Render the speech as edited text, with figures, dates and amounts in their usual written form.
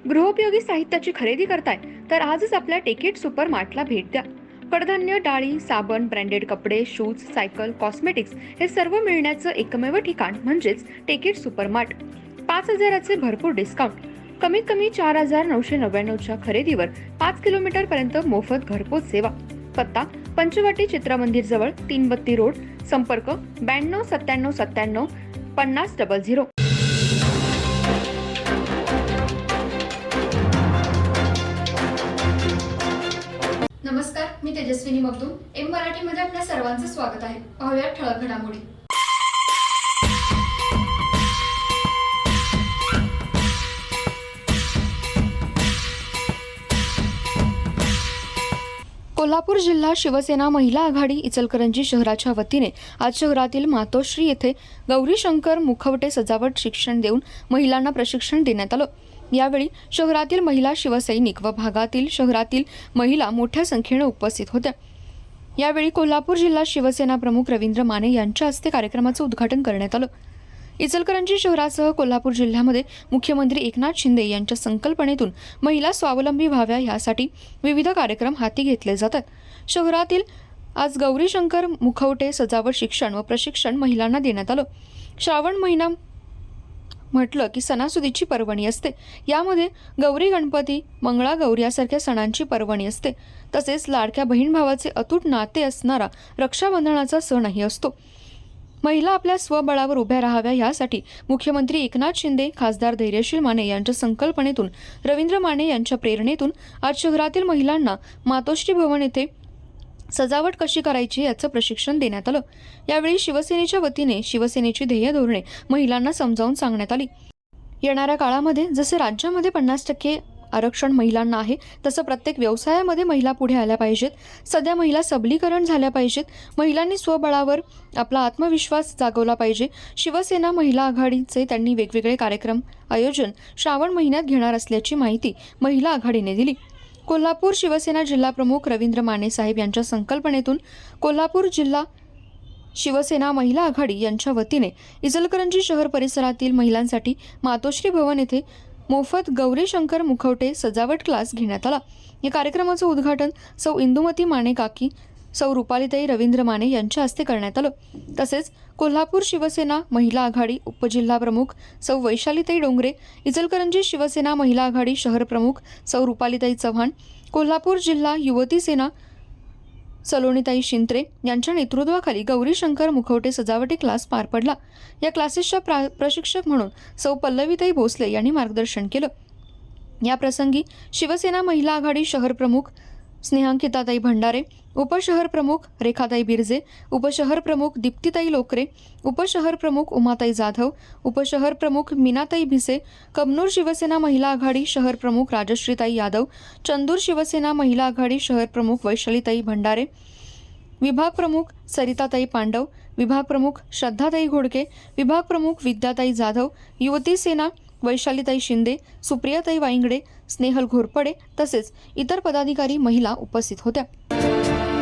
गृहोपयोगी साहित्याची खरेदी करताय तर आजच आपल्या टेकेट सुपर मार्टला भेट द्या. कडधान्य, डाळी, साबण, ब्रँडेड कपडे, शूज, सायकल, कॉस्मेटिक्स हे सर्व मिळण्याचं एकमेव ठिकाण म्हणजेच टेकेट सुपर मार्ट. 5,000चे भरपूर डिस्काउंट. कमीत कमी 4,999च्या खरेदीवर 5 किलोमीटर पर्यंत मोफत घरपोच सेवा. पत्ता पंचवटी चित्रमंदिर जवळ, 332 रोड. संपर्क 929797 5000. नमस्कार, मी तेजस्विनी मगदूम. एम मराठीमध्ये आपल्या सर्वांचं स्वागत आहे. पाहूया ठळक घडामोडी. कोल्हापूर जिल्हा शिवसेना महिला आघाडी इचलकरंजी शहराच्या वतीने आज शहरातील मातोश्री येथे गौरीशंकर मुखवटे सजावट शिक्षण देऊन महिलांना प्रशिक्षण देण्यात आलं. यावेळी शहरातील महिला शिवसैनिक व भागातील शहरातील महिला मोठ्या संख्येने उपस्थित होत्या. यावेळी कोल्हापूर जिल्हा शिवसेना प्रमुख रवींद्र माने यांच्या हस्ते कार्यक्रमाचं उद्घाटन करण्यात आलं. इचलकरंजी शहरासह कोल्हापूर जिल्ह्यामध्ये मुख्यमंत्री एकनाथ शिंदे यांच्या संकल्पनेतून महिला स्वावलंबी व्हाव्या यासाठी विविध कार्यक्रम हाती घेतले जातात. शहरातील आज गौरीशंकर मुखवटे सजावट शिक्षण व प्रशिक्षण महिलांना देण्यात आलं. श्रावण महिना म्हटलं की सणासुदीची पर्वणी असते. यामध्ये गौरी गणपती, मंगळागौर यासारख्या सणांची पर्वणी असते. तसेच लाडक्या बहीण भावाचे अतूट नाते असणारा रक्षाबंधनाचा सणही असतो. महिला आपल्या स्वबळावर उभ्या राहाव्या यासाठी मुख्यमंत्री एकनाथ शिंदे, खासदार धैर्यशील माने यांच्या संकल्पनेतून, रवींद्र माने यांच्या प्रेरणेतून आज शहरातील महिलांना मातोश्री भवन येथे सजावट कशी करायची याचं प्रशिक्षण देण्यात आलं. यावेळी शिवसेनेच्या वतीने शिवसेनेची ध्येय धोरणे महिलांना समजावून सांगण्यात आली. येणाऱ्या काळामध्ये जसे राज्यामध्ये 50% आरक्षण महिलांना आहे तसं प्रत्येक व्यवसायामध्ये महिला पुढे आल्या पाहिजेत. सध्या महिला सबलीकरण झाल्या पाहिजेत. महिलांनी स्वबळावर आपला आत्मविश्वास जागवला पाहिजे. शिवसेना महिला आघाडीचे त्यांनी वेगवेगळे कार्यक्रम आयोजन श्रावण महिन्यात घेणार असल्याची माहिती महिला आघाडीने दिली. कोल्हापूर शिवसेना जिल्हा प्रमुख रवींद्र माने साहेब यांच्या संकल्पनेतून कोल्हापूर जिल्हा शिवसेना महिला आघाडी यांच्या वतीने इचलकरंजी शहर परिसरातील महिलांसाठी मातोश्री भवन येथे मोफत गौरीशंकर मुखवटे सजावट क्लास घेण्यात आला. या कार्यक्रमाचं उद्घाटन सौ इंदुमती माने काकी, सौ रुपालीताई रवींद्र माने यांच्या हस्ते करण्यात आलं. तसेच कोल्हापूर शिवसेना महिला आघाडी उपजिल्हा प्रमुख सौ वैशालीताई डोंगरे, इचलकरंजी शिवसेना महिला आघाडी शहर प्रमुख सौ रुपालीताई चव्हाण, कोल्हापूर जिल्हा युवती सेना सलोनीताई शिंत्रे यांच्या नेतृत्वाखाली गौरीशंकर मुखवटे सजावटी क्लास पार पडला. या क्लासेसच्या प्रशिक्षक म्हणून सौ पल्लवीताई भोसले यांनी मार्गदर्शन केलं. या प्रसंगी शिवसेना महिला आघाडी शहर प्रमुख स्नेहांकिताताई भंडारे, उपशहर प्रमुख रेखाताई बिरजे, उपशहर प्रमुख दीप्तीताई लोकरे, उपशहर प्रमुख उमाताई जाधव, उपशहर प्रमुख मीनाताई भिसे, कमनूर शिवसेना महिला आघाडी शहर प्रमुख राजश्रीताई यादव, चंदूर शिवसेना महिला आघाडी शहर प्रमुख वैशालीताई भंडारे, विभाग प्रमुख सरिताताई पांडव, विभाग प्रमुख श्रद्धाताई घोडके, विभाग प्रमुख विद्याताई जाधव, युवती सेना वैशालीताई शिंदे, सुप्रियाताई वाईंगडे, स्नेहल घोरपडे तसेच इतर पदाधिकारी महिला उपस्थित होत्या.